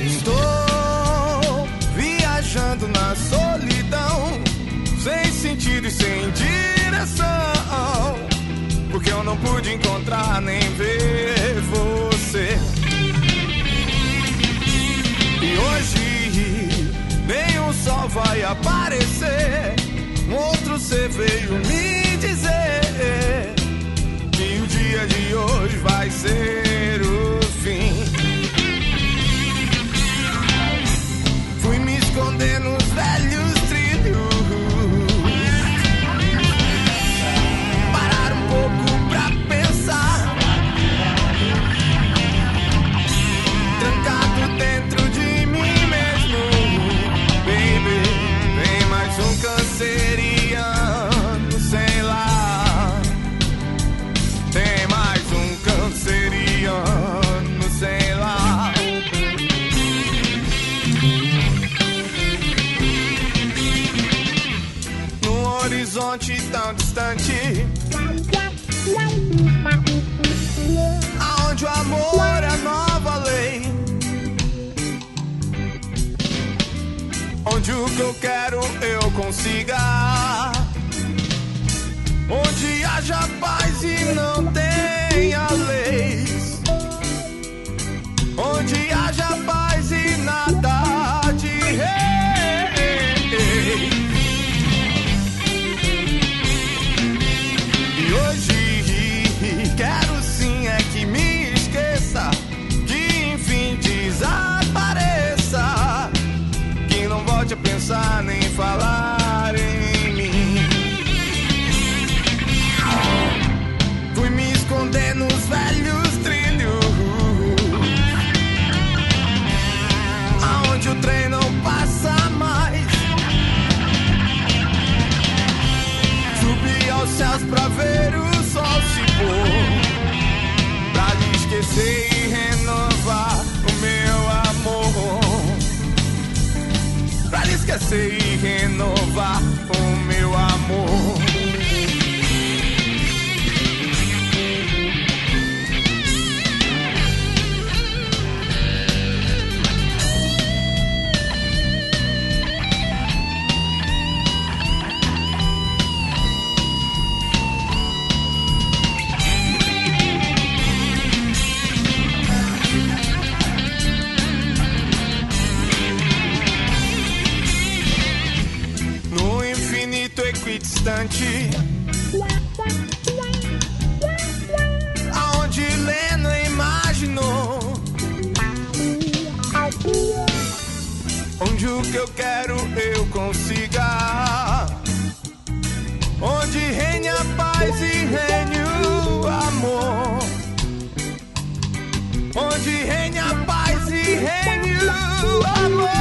Estou viajando na solidão, sem sentido e sem direção, porque eu não pude encontrar nem ver você. E hoje nem o sol vai aparecer. Um outro ser veio me dizer que o dia de hoje vai ser o fim. Fui me esconder nos velhos trilhos, parar um pouco pra pensar, trancado dentro de mim mesmo. Baby, vem mais um canceriano, sei lá. Tem mais um canceriano, sei lá. Num horizonte tão distante, aonde o amor é a nova lei, onde o que eu quero eu consiga, onde haja paz e não tenha leis, onde haja paz e nada de rei. E hoje quero sim é que me esqueça, que enfim desapareça, que não volte a pensar nem falar em mim. Fui me esconder nos velhos trilhos, aonde o trem não passa mais. Subi aos céus pra ver o sol se pôr, pra lhe esquecer e renovar o meu amor, pra lhe esquecer e renovar o meu amor. No infinito equidistante, aonde Leno imaginou, onde o que eu quero eu consiga, onde reine a paz e reine o amor, onde reine a paz e reine o amor.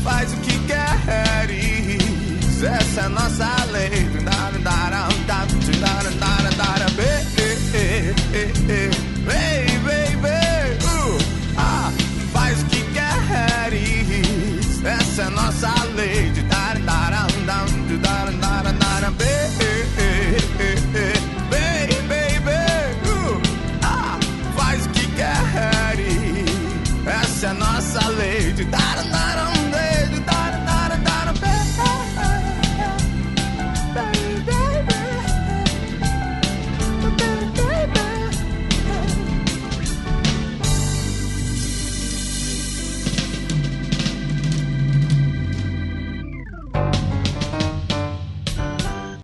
Faz o que queres, essa é a nossa lei. Faz o que queres, essa é a nossa lei.